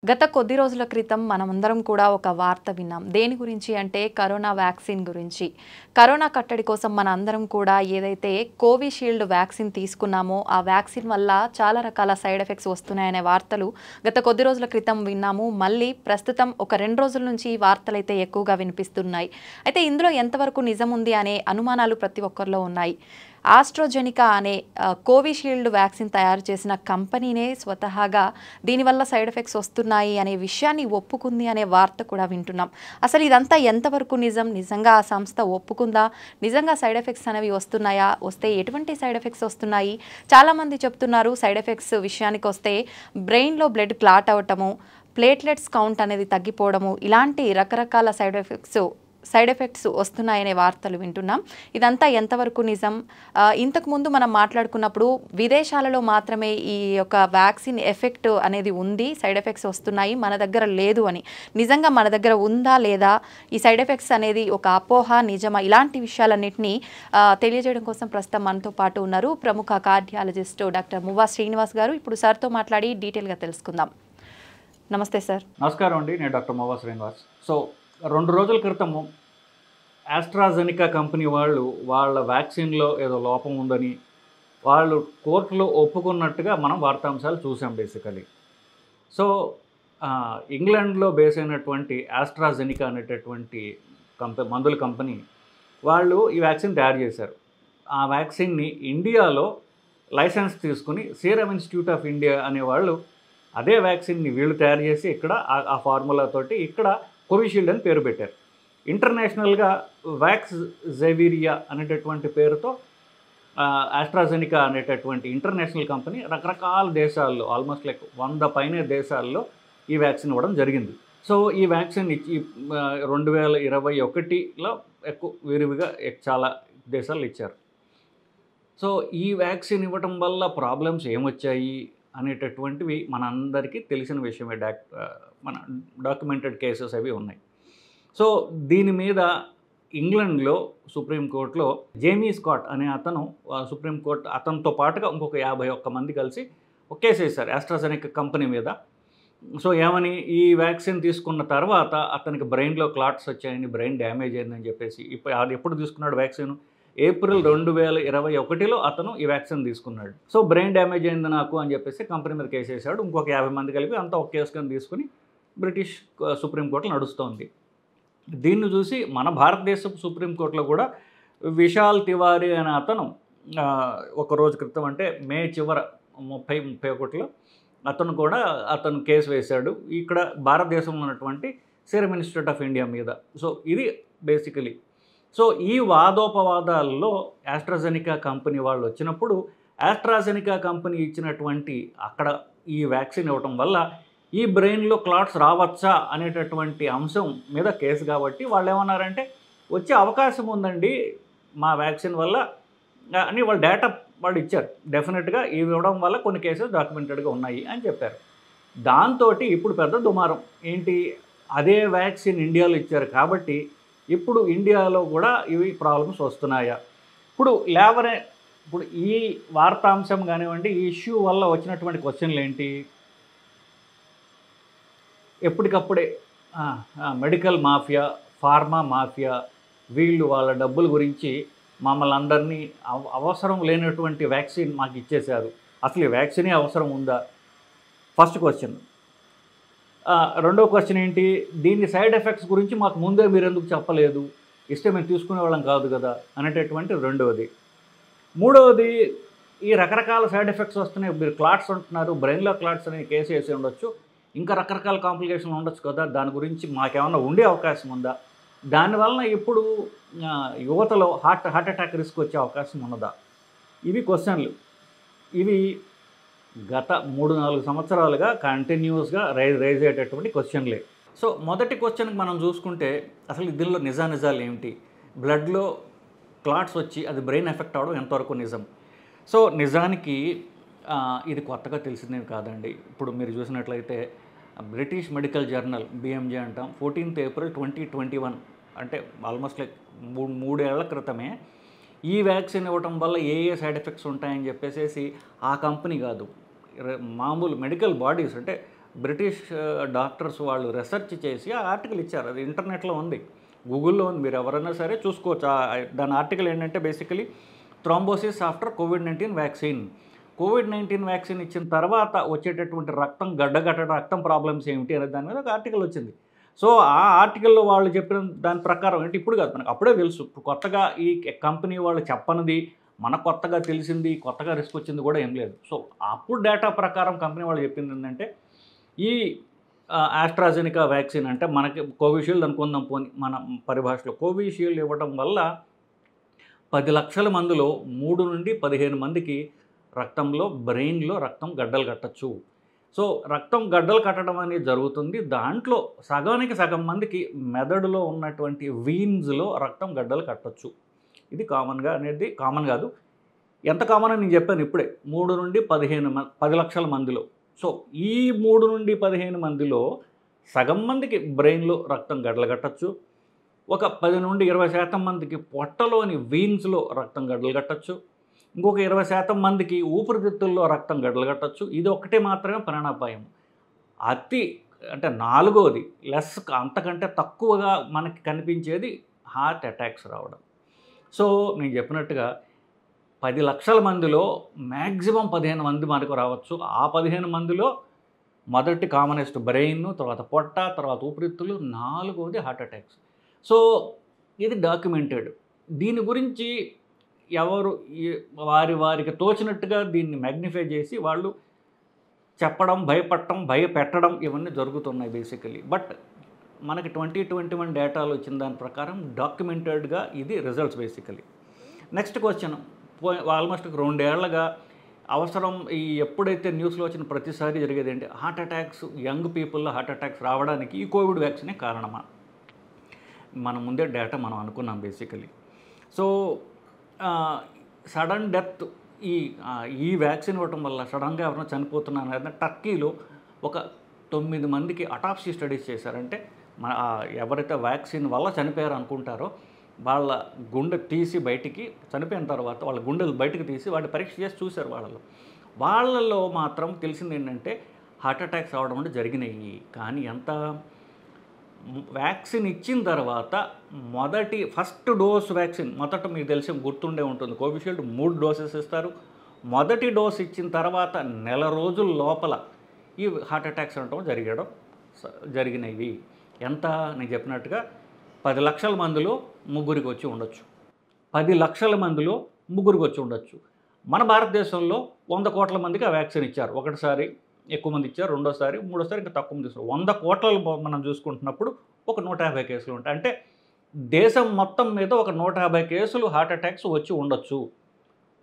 గత కొద్ది రోజుల క్రితం మనమందరం కూడా ఒక వార్త విన్నాం. దేని గురించి అంటే కరోనా వ్యాక్సిన్ గురించి. కరోనా కట్టడి కోసం మనందరం కూడా ఏదైతే కోవిషీల్డ్ వ్యాక్సిన్ తీసుకున్నామో ఆ వ్యాక్సిన్ వల్ల చాలా రకాల సైడ్ ఎఫెక్ట్స్ వస్తున్నాయనే వార్తలు గత కొద్ది రోజుల క్రితం విన్నాము. మళ్ళీ ప్రస్తుతం ఒక 2 రోజుల నుంచి ఈ వార్తలైతే ఎక్కువగా వినిపిస్తున్నాయి. అయితే ఇందులో ఎంతవరకు నిజం ఉంది అనే అనుమానాలు ప్రతి ఒక్కరిలో ఉన్నాయి. ఆస్ట్రాజెనికా అనే కోవిషీల్డ్ వ్యాక్సిన్ తయారు చేసిన కంపెనీనే స్వతహాగా దీనివల్ల సైడ్ ఎఫెక్ట్స్ వస్తున్నాయి అనే విషయాన్ని ఒప్పుకుంది అనే వార్త కూడా వింటున్నాం. అసలు ఇదంతా ఎంతవరకు నిజం? నిజంగా ఆ సంస్థ ఒప్పుకుందా? నిజంగా సైడ్ ఎఫెక్ట్స్ అనేవి వస్తున్నాయా? వస్తే ఎటువంటి సైడ్ ఎఫెక్ట్స్ వస్తున్నాయి? చాలామంది చెప్తున్నారు సైడ్ ఎఫెక్ట్స్ విషయానికి వస్తే బ్రెయిన్లో బ్లడ్ క్లాట్ అవ్వటము, ప్లేట్లెట్స్ కౌంట్ అనేది తగ్గిపోవడము, ఇలాంటి రకరకాల సైడ్ ఎఫెక్ట్స్ వస్తున్నాయనే వార్తలు వింటున్నాం. ఇదంతా ఎంతవరకు నిజం? ఇంతకుముందు మనం మాట్లాడుకున్నప్పుడు విదేశాలలో మాత్రమే ఈ యొక్క వ్యాక్సిన్ ఎఫెక్ట్ అనేది ఉంది, సైడ్ ఎఫెక్ట్స్ వస్తున్నాయి, మన దగ్గర లేదు అని. నిజంగా మన దగ్గర ఉందా లేదా? ఈ సైడ్ ఎఫెక్ట్స్ అనేది ఒక అపోహ, నిజమా? ఇలాంటి విషయాలన్నింటినీ తెలియజేయడం కోసం ప్రస్తుతం మనతో పాటు ఉన్నారు ప్రముఖ కార్డియాలజిస్ట్ డాక్టర్ మువ్వా శ్రీనివాస్ గారు. ఇప్పుడు సార్తో మాట్లాడి డీటెయిల్గా తెలుసుకుందాం. నమస్తే సార్. నమస్కారం అండి, నేను డాక్టర్ మువ్వా శ్రీనివాస్. 2 రోజుల క్రితము ఆస్ట్రాజెనికా కంపెనీ వాళ్ళు వాళ్ళ వ్యాక్సిన్లో ఏదో లోపం ఉందని వాళ్ళు కోర్టులో ఒప్పుకున్నట్టుగా మనం వార్తాంశాలు చూసాం బేసికలీ. సో ఇంగ్లాండ్లో బేస్ అయినటువంటి ఆస్ట్రాజెనికా అనేటటువంటి మందుల కంపెనీ వాళ్ళు ఈ వ్యాక్సిన్ తయారు చేశారు. ఆ వ్యాక్సిన్ని ఇండియాలో లైసెన్స్ తీసుకుని సీరం ఇన్స్టిట్యూట్ ఆఫ్ ఇండియా అనేవాళ్ళు అదే వ్యాక్సిన్ని వీళ్ళు తయారు చేసి ఇక్కడ ఆ ఫార్ములాతోటి ఇక్కడ కోవిషీల్డ్ అని పేరు పెట్టారు. ఇంటర్నేషనల్గా వ్యాక్స్జెవిరియా అనేటటువంటి పేరుతో ఆస్ట్రాజెనికా అనేటటువంటి ఇంటర్నేషనల్ కంపెనీ రకరకాల దేశాల్లో ఆల్మోస్ట్ లైక్ 100 పైనే దేశాల్లో ఈ వ్యాక్సిన్ ఇవ్వడం జరిగింది. సో ఈ వ్యాక్సిన్ 2021లో ఎక్కువ విరివిగా చాలా దేశాల్లో ఇచ్చారు. సో ఈ వ్యాక్సిన్ ఇవ్వటం వల్ల ప్రాబ్లమ్స్ ఏమొచ్చాయి అనేటటువంటివి మనందరికీ తెలిసిన విషయమే. మన డాక్యుమెంటెడ్ కేసెస్ అవి ఉన్నాయి. సో దీని మీద ఇంగ్లాండ్లో సుప్రీంకోర్టులో జేమీ స్కాట్ అనే అతను సుప్రీంకోర్టు అతనితో పాటుగా ఇంకొక 51 మంది కలిసి ఒక కేసు వేశారు ఆస్ట్రాజెనికా కంపెనీ మీద. సో ఏమని, ఈ వ్యాక్సిన్ తీసుకున్న తర్వాత అతనికి బ్రెయిన్లో క్లాట్స్ వచ్చాయని, బ్రెయిన్ డ్యామేజ్ అయిందని చెప్పేసి. అది ఎప్పుడు తీసుకున్నాడు వ్యాక్సిన్? ఏప్రిల్ 2021లో అతను ఈ వ్యాక్సిన్ తీసుకున్నాడు. సో బ్రెయిన్ డ్యామేజ్ అయింది నాకు అని చెప్పేసి కంపెనీ మీద కేసు వేసాడు. ఇంకొక 50 మంది కలిపి అంతా ఒక కేసు కింద తీసుకుని బ్రిటిష్ సుప్రీంకోర్టులో నడుస్తోంది. దీన్ని చూసి మన భారతదేశపు సుప్రీంకోర్టులో కూడా విశాల్ తివారీ అనే అతను ఒక రోజు క్రితం అంటే మే చివర 31లో అతను కేసు వేశాడు ఇక్కడ భారతదేశంలో ఉన్నటువంటి సీరం ఇన్స్టిట్యూట్ ఆఫ్ ఇండియా మీద. సో ఇది బేసికలీ. సో ఈ వాదోపవాదాల్లో ఆస్ట్రాజెనికా కంపెనీ వాళ్ళు వచ్చినప్పుడు ఆస్ట్రాజెనికా కంపెనీ ఇచ్చినటువంటి అక్కడ ఈ వ్యాక్సిన్ ఇవ్వటం వల్ల ఈ బ్రెయిన్లో క్లాట్స్ రావచ్చా అనేటటువంటి అంశం మీద కేసు కాబట్టి వాళ్ళు ఏమన్నారంటే వచ్చే అవకాశం ఉందండి మా వ్యాక్సిన్ వల్ల అని వాళ్ళు డేటా వాళ్ళు ఇచ్చారు. డెఫినెట్గా ఇవి ఇవ్వడం వల్ల కొన్ని కేసెస్ డాక్యుమెంటెడ్గా ఉన్నాయి అని చెప్పారు. దాంతో ఇప్పుడు పెద్ద దుమారం ఏంటి, అదే వ్యాక్సిన్ ఇండియాలో ఇచ్చారు కాబట్టి ఇప్పుడు ఇండియాలో కూడా ఇవి ప్రాబ్లమ్స్ వస్తున్నాయా? ఇప్పుడు ఈ వార్తాంశం కానివ్వండి, ఈ ఇష్యూ వల్ల వచ్చినటువంటి క్వశ్చన్లు ఏంటి? ఎప్పటికప్పుడే మెడికల్ మాఫియా, ఫార్మా మాఫియా వీళ్ళు వాళ్ళ డబ్బుల గురించి మమ్మల్ని అందరినీ అవసరం లేనటువంటి వ్యాక్సిన్ మాకు ఇచ్చేశారు. అసలు ఈ వ్యాక్సినే అవసరం ఉందా? First question. రెండో క్వశ్చన్ ఏంటి, దీని సైడ్ ఎఫెక్ట్స్ గురించి మాకు ముందే మీరు ఎందుకు చెప్పలేదు, ఇస్తే మేము తీసుకునే వాళ్ళం కాదు కదా అనేటటువంటి రెండవది. మూడవది, ఈ రకరకాల సైడ్ ఎఫెక్ట్స్ వస్తున్నాయి, మీరు క్లాట్స్ అంటున్నారు, బ్రెయిన్లో క్లాట్స్ అనే కేసు వేసి ఉండొచ్చు, ఇంకా రకరకాల కాంప్లికేషన్లు ఉండొచ్చు కదా, దాని గురించి మాకేమన్నా ఉండే అవకాశం ఉందా? దానివలన ఇప్పుడు యువతలో హార్ట్ అటాక్ రిస్క్ వచ్చే అవకాశం ఉన్నదా? ఇవి క్వశ్చన్లు. ఇవి గత 3-4 సంవత్సరాలుగా కంటిన్యూస్గా రైజ్ అయ్యేటటువంటి క్వశ్చన్లే. సో మొదటి క్వశ్చన్కి మనం చూసుకుంటే అసలు దీనిలో నిజాలు ఏమిటి? బ్లడ్లో క్లాట్స్ వచ్చి అది బ్రెయిన్ ఎఫెక్ట్ అవ్వడం ఎంతవరకు నిజం? సో నిజానికి ఇది కొత్తగా తెలిసిందేమి కాదండి. ఇప్పుడు మీరు చూసినట్లయితే బ్రిటిష్ మెడికల్ జర్నల్ BMJ అంటాం, 14th April 2021 అంటే ఆల్మోస్ట్ లైక్ 3 ఏళ్ల క్రితమే ఈ వ్యాక్సిన్ ఇవ్వటం వల్ల ఏ సైడ్ ఎఫెక్ట్స్ ఉంటాయని చెప్పేసి ఆ కంపెనీ కాదు, మామూలు మెడికల్ బాడీస్ అంటే బ్రిటిష్ డాక్టర్స్ వాళ్ళు రీసెర్చ్ చేసి ఆ ఆర్టికల్ ఇచ్చారు. అది ఇంటర్నెట్లో ఉంది, గూగుల్లో ఉంది, మీరు ఎవరైనా సరే చూసుకోవచ్చు. దాని ఆర్టికల్ ఏంటంటే basically thrombosis after COVID-19 vaccine. COVID-19 vaccine ఇచ్చిన తర్వాత వచ్చేటటువంటి రక్తం గడ్డగట్టడం, రక్తం ప్రాబ్లమ్స్ ఏమిటి అనే దాని మీద ఒక ఆర్టికల్ వచ్చింది. సో ఆ ఆర్టికల్లో వాళ్ళు చెప్పిన దాని ప్రకారం అంటే ఇప్పుడు కాదు, మనకు అప్పుడే తెలుసు. ఇప్పుడు కొత్తగా ఈ కంపెనీ వాళ్ళు చెప్పనిది మనకు కొత్తగా తెలిసింది, కొత్తగా రిస్క్ వచ్చింది కూడా ఏం లేదు. సో అప్పుడు డేటా ప్రకారం కంపెనీ వాళ్ళు చెప్పింది ఏంటంటే ఈ ఆస్ట్రాజెనికా వ్యాక్సిన్ అంటే మనకి కోవిషీల్డ్ అనుకుందాం పోని మన పరిభాషలో, కోవిషీల్డ్ ఇవ్వడం వల్ల 10 లక్షల మందిలో 3 నుండి 15 మందికి రక్తంలో, బ్రెయిన్లో రక్తం గడ్డలు కట్టచ్చు. సో రక్తం గడ్డలు కట్టడం అనేది జరుగుతుంది. దాంట్లో సగానికి సగం మందికి మెదడులో ఉన్నటువంటి వీన్స్లో రక్తం గడ్డలు కట్టచ్చు. ఇది కామన్గా అనేది కామన్ కాదు, ఎంత కామన్ అని నేను చెప్పాను ఇప్పుడే. 3 నుండి 10 లక్షల మందిలో. సో ఈ 3 నుండి 15 మందిలో సగం మందికి బ్రెయిన్లో రక్తం గడ్డలు కట్టచ్చు. ఒక 10 నుండి 20% మందికి పొట్టలోని వీన్స్లో రక్తం గడ్డలు కట్టచ్చు. ఇంకొక 20% మందికి ఊపిరితిత్తుల్లో రక్తం గడ్డలు కట్టచ్చు. ఇది ఒక్కటే మాత్రమే ప్రాణాపాయం. అతి అంటే నాలుగోది లెస్, అంతకంటే తక్కువగా మనకి కనిపించేది హార్ట్ అటాక్స్ రావడం. సో నేను చెప్పినట్టుగా 10 లక్షల మందిలో మ్యాక్సిమం 15 మంది మనకు రావచ్చు. ఆ 15 మందిలో మొదటి కామనెస్ట్ బ్రెయిన్, తర్వాత పొట్ట, తర్వాత ఊపిరితిత్తులు, నాలుగోది హార్ట్ అటాక్స్. సో ఇది డాక్యుమెంటెడ్. దీని గురించి ఎవరు వారికి తోచినట్టుగా దీన్ని మ్యాగ్నిఫై చేసి వాళ్ళు చెప్పడం, భయపడటం, భయపెట్టడం ఇవన్నీ జరుగుతున్నాయి బేసికలీ. బట్ మనకి 2021 డేటాలు వచ్చిన దాని ప్రకారం డాక్యుమెంటెడ్గా ఇది results basically. Next question, almost 2 ఏళ్లుగా అవసరం ఈ ఎప్పుడైతే న్యూస్లో వచ్చిన ప్రతిసారి జరిగేది ఏంటి, హార్ట్ అటాక్స్, యంగ్ పీపుల్లో హార్ట్ అటాక్స్ రావడానికి ఈ కోవిడ్ వ్యాక్సినే కారణమా? మనం ముందే డేటా మనం అనుకున్నాం బేసికలీ. సో సడన్ డెత్ ఈ వ్యాక్సిన్ ఇవ్వటం వల్ల సడన్గా ఎవరైనా చనిపోతున్నారు అనేది టర్కీలో ఒక 9 మందికి అటాప్సీ స్టడీస్ చేశారంటే మన ఎవరైతే వ్యాక్సిన్ వల్ల చనిపోయారు అనుకుంటారో వాళ్ళ గుండె తీసి బయటికి, చనిపోయిన తర్వాత వాళ్ళ గుండెలు బయటకు తీసి వాటి పరీక్ష చేసి చూశారు. వాళ్ళలో మాత్రం తెలిసింది ఏంటంటే హార్ట్ అటాక్స్ అవడం అంటే జరిగినాయి. కానీ ఎంత వ్యాక్సిన్ ఇచ్చిన తర్వాత ఫస్ట్ డోస్ వ్యాక్సిన్ మొదట మీకు తెలిసి గుర్తుండే ఉంటుంది, కోవిషీల్డ్ 3 డోసెస్ ఇస్తారు. మొదటి డోస్ ఇచ్చిన తర్వాత నెల రోజుల లోపల ఈ హార్ట్ అటాక్స్ అనటం జరిగినవి. ఎంత నేను చెప్పినట్టుగా 10 లక్షల మందిలో 3కి వచ్చి ఉండొచ్చు. 10 లక్షల మందిలో 3కి వచ్చి ఉండొచ్చు. మన భారతదేశంలో 100 కోట్ల మందికి ఆ వ్యాక్సిన్ ఇచ్చారు. ఒకటిసారి ఎక్కువ మంది ఇచ్చారు, రెండోసారి, మూడోసారి ఇంకా తక్కువ మంది ఇస్తారు. 100 కోట్లలో మనం చూసుకుంటున్నప్పుడు ఒక 150 కేసులు ఉంటాయి. అంటే దేశం మొత్తం మీద ఒక 150 కేసులు హార్ట్ అటాక్స్ వచ్చి ఉండొచ్చు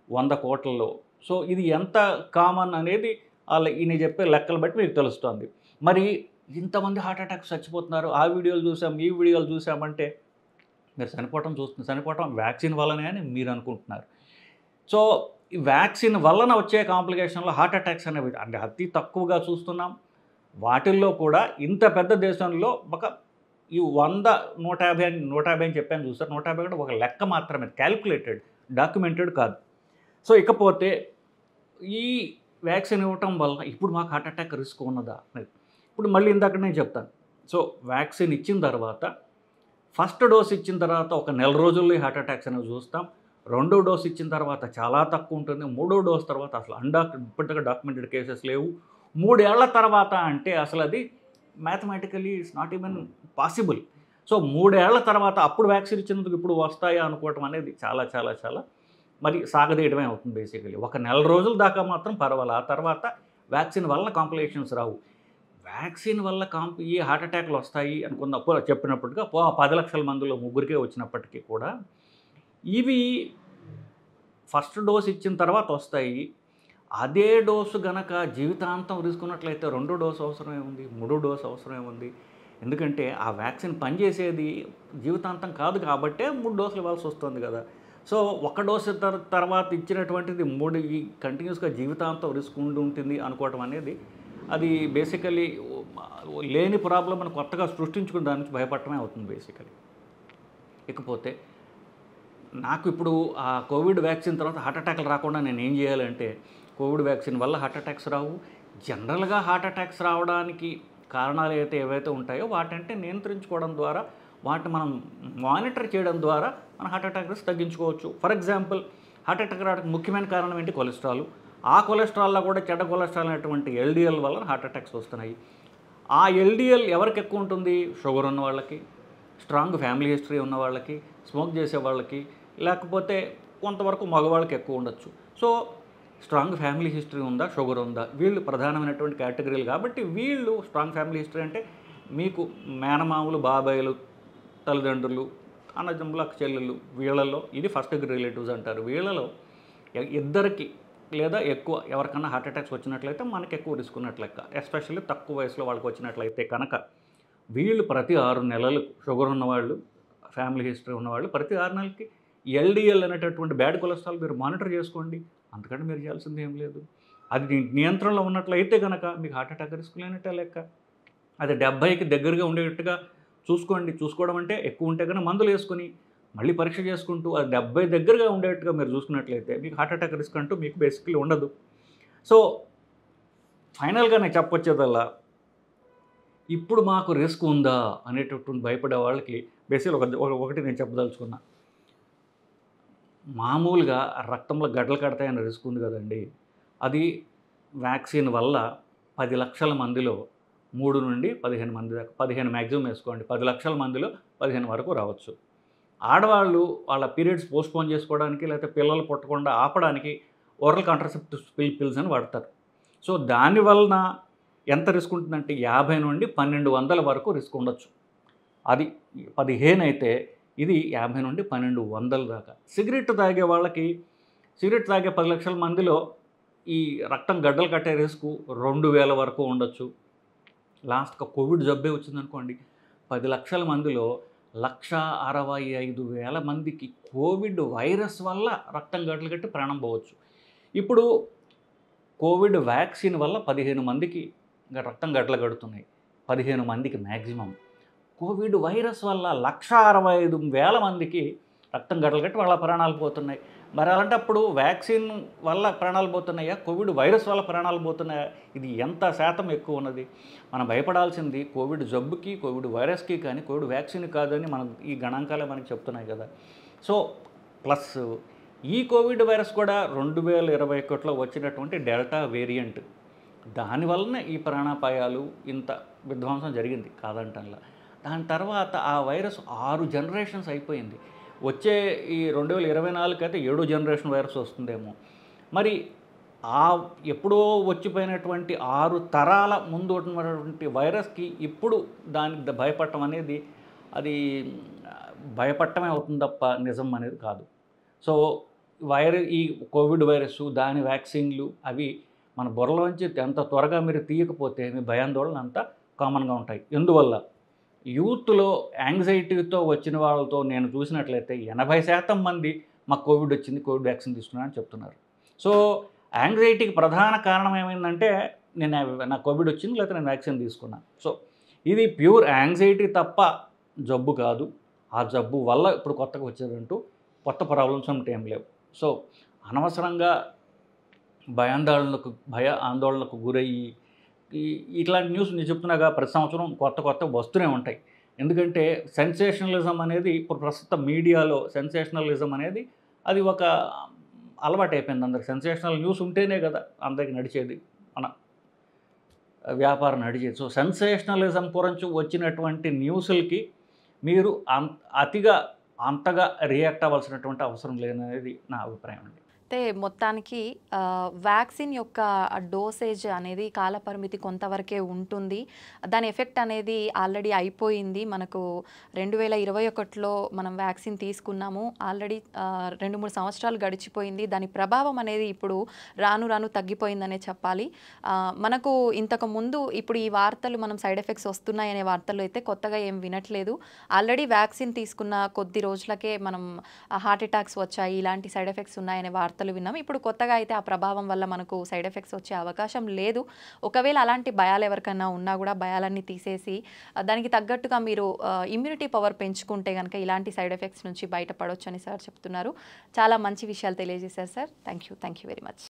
100 కోట్లలో. సో ఇది ఎంత కామన్ అనేది ఈయన చెప్పే లెక్కలు బట్టి మీకు తెలుస్తుంది. మరి ఇంతమంది హార్ట్ అటాక్స్ చచ్చిపోతున్నారు, ఆ వీడియోలు చూసాం, ఈ వీడియోలు చూసామంటే మీరు చనిపోవటం వ్యాక్సిన్ వల్లనే అని మీరు అనుకుంటున్నారు. సో ఈ వ్యాక్సిన్ వలన వచ్చే కాంప్లికేషన్లో హార్ట్ అటాక్స్ అనేవి అంటే అతి తక్కువగా చూస్తున్నాం. వాటిల్లో కూడా ఇంత పెద్ద దేశంలో ఈ 100, 150 అని చెప్పాను చూసారు, 150 కూడా ఒక లెక్క మాత్రమే, క్యాల్కులేటెడ్, డాక్యుమెంటెడ్ కాదు. సో ఇకపోతే ఈ వ్యాక్సిన్ ఇవ్వటం వల్ల ఇప్పుడు మాకు హార్ట్ అటాక్ రిస్క్ ఉన్నదా? ఇప్పుడు మళ్ళీ ఇందాక నేను చెప్తాను. సో వ్యాక్సిన్ ఇచ్చిన తర్వాత ఫస్ట్ డోస్ ఇచ్చిన తర్వాత ఒక నెల రోజుల్లో హార్ట్ అటాక్స్ అనేవి చూస్తాం. 2వ డోస్ ఇచ్చిన తర్వాత చాలా తక్కువ ఉంటుంది. 3వ డోస్ తర్వాత అసలు ఇప్పటిదాకా డాక్యుమెంటెడ్ కేసెస్ లేవు. 3 ఏళ్ల తర్వాత అంటే అసలు అది mathematically it's not even possible. So 3 ఏళ్ల తర్వాత అప్పుడు వ్యాక్సిన్ ఇచ్చినందుకు ఇప్పుడు వస్తాయా అనుకోవటం అనేది చాలా చాలా చాలా మరి సాగదీయడమే అవుతుంది బేసికలీ. ఒక నెల రోజుల దాకా మాత్రం పర్వాలేదు, ఆ తర్వాత వ్యాక్సిన్ వల్ల కాంప్లికేషన్స్ రావు. వ్యాక్సిన్ వల్ల ఈ హార్ట్ అటాక్లు వస్తాయి అనుకున్నప్పుడు చెప్పినప్పటిగా 10 లక్షల మందిలో 3కే వచ్చినప్పటికీ కూడా ఇవి ఫస్ట్ డోస్ ఇచ్చిన తర్వాత వస్తాయి. అదే డోసు గనక జీవితాంతం తీసుకున్నట్లయితే 2వ డోసు అవసరమే ఉంది, 3వ డోసు అవసరమే ఉంది. ఎందుకంటే ఆ వ్యాక్సిన్ పనిచేసేది జీవితాంతం కాదు కాబట్టే 3 డోసులు ఇవ్వాల్సి వస్తుంది కదా. సో 1 డోసు తర్వాత ఇచ్చినటువంటిది 3 కంటిన్యూస్గా జీవితాంతం రిస్క్ ఉంటుంది అనుకోవటం అనేది అది బేసికలీ లేని ప్రాబ్లం అని కొత్తగా సృష్టించుకుని దాని నుంచి భయపడటమే అవుతుంది బేసికలీ. ఇకపోతే నాకు ఇప్పుడు ఆ కోవిడ్ వ్యాక్సిన్ తర్వాత హార్ట్ అటాక్లు రాకుండా నేను ఏం చేయాలంటే, కోవిడ్ వ్యాక్సిన్ వల్ల హార్ట్ అటాక్స్ రావు, జనరల్గా హార్ట్ అటాక్స్ రావడానికి కారణాలు ఏవైతే ఉంటాయో వాటంటే నియంత్రించుకోవడం ద్వారా, వాటిని మనం మానిటర్ చేయడం ద్వారా మన హార్ట్ అటాక్ రిస్క్ తగ్గించుకోవచ్చు. ఫర్ ఎగ్జాంపుల్, హార్ట్ అటాక్ రావడానికి ముఖ్యమైన కారణం ఏంటి? కొలెస్ట్రాల్. ఆ కొలెస్ట్రాల్లో కూడా చెడ్డ కొలెస్ట్రాల్ అనేటువంటి ఎల్డిఎల్ వల్ల హార్ట్ అటాక్స్ వస్తున్నాయి. ఆ ఎల్డిఎల్ ఎవరికి ఎక్కువ ఉంటుంది? షుగర్ ఉన్న వాళ్ళకి, స్ట్రాంగ్ ఫ్యామిలీ హిస్టరీ ఉన్న వాళ్ళకి, స్మోక్ చేసే వాళ్ళకి, లేకపోతే కొంతవరకు మగవాళ్ళకి ఎక్కువ ఉండొచ్చు. సో స్ట్రాంగ్ ఫ్యామిలీ హిస్టరీ ఉందా, షుగర్ ఉందా, వీళ్ళు ప్రధానమైనటువంటి కేటగిరీలు. కాబట్టి వీళ్ళు స్ట్రాంగ్ ఫ్యామిలీ హిస్టరీ అంటే మీకు మేనమామలు, బాబాయిలు, తల్లిదండ్రులు, అన్నదమ్ములు, అక్క చెల్లెళ్ళు, వీళ్ళల్లో ఇది ఫస్ట్ డిగ్రీ రిలేటివ్స్ అంటారు. వీళ్ళలో ఇద్దరికి లేదా ఎక్కువ ఎవరికన్నా హార్ట్ అటాక్స్ వచ్చినట్లయితే మనకు ఎక్కువ రిస్క్ ఉన్నట్లు లెక్క. ఎస్పెషల్లీ తక్కువ వయసులో వాళ్ళకి వచ్చినట్లయితే కనుక వీళ్ళు ప్రతి 6 నెలలకు, షుగర్ ఉన్నవాళ్ళు, ఫ్యామిలీ హిస్టరీ ఉన్నవాళ్ళు ప్రతి 6 నెలలకి ఎల్డిఎల్ అనేటటువంటి బ్యాడ్ కొలెస్ట్రాల్ మీరు మానిటర్ చేసుకోండి. అంతకంటే మీరు చేయాల్సింది ఏం లేదు. అది నియంత్రణలో ఉన్నట్లయితే కనుక మీకు హార్ట్ అటాక్ రిస్క్ లేనట్టే లెక్క. అది 70కి దగ్గరగా ఉండేటట్టుగా చూసుకోండి. చూసుకోవడం అంటే ఎక్కువ ఉంటే కనుక మందులు వేసుకొని మళ్ళీ పరీక్ష చేసుకుంటూ అది 70 దగ్గరగా ఉండేట్టుగా మీరు చూసుకున్నట్లయితే మీకు హార్ట్ అటాక్ రిస్క్ అంటూ మీకు బేసిక్లీ ఉండదు. సో ఫైనల్గా నేను చెప్పొచ్చేదల్లా, ఇప్పుడు మాకు రిస్క్ ఉందా అనేటటువంటి భయపడే వాళ్ళకి బేసిక్గా ఒకటి నేను చెప్పదలుచుకున్నా. మామూలుగా రక్తంలో గడ్డలు కడతాయని రిస్క్ ఉంది కదండి. అది వ్యాక్సిన్ వల్ల 10 లక్షల మందిలో 3 నుండి 15 మంది దాకా, 15 మ్యాక్సిమం వేసుకోండి, 10 లక్షల మందిలో 15 వరకు రావచ్చు. ఆడవాళ్ళు వాళ్ళ పీరియడ్స్ పోస్ట్పోన్ చేసుకోవడానికి, లేకపోతే పిల్లలు పుట్టకుండా ఆపడానికి ఓరల్ కాంట్రాసెప్టివ్ పిల్స్ అని వాడతారు. సో దానివలన ఎంత రిస్క్ ఉంటుందంటే 50 నుండి 1200 వరకు రిస్క్ ఉండొచ్చు. అది 15 అయితే ఇది 50 నుండి 1200 దాకా. సిగరెట్ తాగే వాళ్ళకి, సిగరెట్ తాగే 10 లక్షల మందిలో ఈ రక్తం గడ్డలు కట్టే రిస్క్ 2000 వరకు ఉండొచ్చు. లాస్ట్గా కోవిడ్ జబ్బే వచ్చిందనుకోండి, 10 లక్షల మందిలో 1,65,000 మందికి కోవిడ్ వైరస్ వల్ల రక్తం గడ్డలు కట్టి ప్రాణం పోవచ్చు. ఇప్పుడు కోవిడ్ వ్యాక్సిన్ వల్ల 15 మందికి రక్తం గడ్డలు కడుతున్నాయి, 15 మందికి మ్యాక్సిమం. కోవిడ్ వైరస్ వల్ల 1,65,000 మందికి రక్తం గడ్డలు కట్టి వాళ్ళ ప్రాణాలు పోతున్నాయి. మరి అలాంటప్పుడు వ్యాక్సిన్ వల్ల ప్రాణాలు పోతున్నాయా, కోవిడ్ వైరస్ వల్ల ప్రాణాలు పోతున్నాయా? ఇది ఎంత శాతం ఎక్కువ ఉన్నది? మనం భయపడాల్సింది కోవిడ్ జబ్బుకి, కోవిడ్ వైరస్కి కానీ కోవిడ్ వ్యాక్సిన్ కాదని మనం ఈ గణాంకాలే మనకి చెప్తున్నాయి కదా. సో ప్లస్ ఈ కోవిడ్ వైరస్ కూడా 2021లో వచ్చినటువంటి డెల్టా వేరియంట్, దానివల్లనే ఈ ప్రాణాపాయాలు ఇంత విధ్వంసం జరిగింది కాదంటల్లా. దాని తర్వాత ఆ వైరస్ 6 జనరేషన్స్ అయిపోయింది. వచ్చే ఈ 2024 అయితే 7వ జనరేషన్ వైరస్ వస్తుందేమో. మరి ఎప్పుడో వచ్చిపోయినటువంటి 6 తరాల ముందు ఉన్నటువంటి వైరస్కి ఇప్పుడు దానికి భయపడటం అనేది అది భయపడటమే అవుతుంది తప్ప నిజం అనేది కాదు. సో ఈ కోవిడ్ వైరస్, దాని వ్యాక్సిన్లు అవి మన బుర్రలోంచి ఎంత త్వరగా మీరు తీయకపోతే మీ భయాందోళన అంతా కామన్గా ఉంటాయి. ఎందువల్ల యూత్లో యాంగ్జైటీతో వచ్చిన వాళ్ళతో నేను చూసినట్లయితే 80% మంది మాకు కోవిడ్ వచ్చింది, కోవిడ్ వ్యాక్సిన్ తీసుకున్నాను అని చెప్తున్నారు. సో యాంగ్జైటీకి ప్రధాన కారణం ఏమైందంటే నాకు కోవిడ్ వచ్చింది లేకపోతే నేను వ్యాక్సిన్ తీసుకున్నాను. సో ఇది ప్యూర్ యాంగ్జైటీ తప్ప జబ్బు కాదు. ఆ జబ్బు వల్ల ఇప్పుడు కొత్తగా వచ్చేదంటూ కొత్త ప్రాబ్లమ్స్ అంటే ఏం లేవు. సో అనవసరంగా భయ ఆందోళనకు గురయ్యి ఇట్లాంటి న్యూస్ నేను చెప్తున్నాగా, ప్రతి సంవత్సరం కొత్త వస్తూనే ఉంటాయి. ఎందుకంటే సెన్సేషనలిజం అనేది ఇప్పుడు ప్రస్తుత మీడియాలో సెన్సేషనలిజం అనేది అది ఒక అలవాటు అయిపోయింది అందరికి. సెన్సేషనల్ న్యూస్ ఉంటేనే కదా అందరికి నడిచేది, మన వ్యాపారం నడిచేది. సో సెన్సేషనలిజం గురించి వచ్చినటువంటి న్యూస్లకి మీరు అంతగా రియాక్ట్ అవ్వాల్సినటువంటి అవసరం లేదనేది నా అభిప్రాయం అండి. అయితే మొత్తానికి వ్యాక్సిన్ యొక్క డోసేజ్ అనేది కాలపరిమితి కొంతవరకే ఉంటుంది. దాని ఎఫెక్ట్ అనేది ఆల్రెడీ అయిపోయింది. మనకు 2021లో మనం వ్యాక్సిన్ తీసుకున్నాము. ఆల్రెడీ 2-3 సంవత్సరాలు గడిచిపోయింది. దాని ప్రభావం అనేది ఇప్పుడు రాను తగ్గిపోయిందనే చెప్పాలి. మనకు ఇంతకు ముందు ఇప్పుడు ఈ వార్తలు మనం సైడ్ ఎఫెక్ట్స్ వస్తున్నాయనే వార్తలు అయితే కొత్తగా ఏం వినట్లేదు. ఆల్రెడీ వ్యాక్సిన్ తీసుకున్న కొద్ది రోజులకే మనం హార్ట్ అటాక్స్ వచ్చాయి, ఇలాంటి సైడ్ ఎఫెక్ట్స్ ఉన్నాయనే వార్తలు విన్నాం. ఇప్పుడు కొత్తగా అయితే ఆ ప్రభావం వల్ల మనకు సైడ్ ఎఫెక్ట్స్ వచ్చే అవకాశం లేదు. ఒకవేళ అలాంటి భయాలు ఎవరికైనా ఉన్నా కూడా భయాలన్నీ తీసేసి దానికి తగ్గట్టుగా మీరు ఇమ్యూనిటీ పవర్ పెంచుకుంటే కనుక ఇలాంటి సైడ్ ఎఫెక్ట్స్ నుంచి బయటపడవచ్చు అని సార్ చెప్తున్నారు. చాలా మంచి విషయాలు తెలియజేశారు sir. Thank you very much.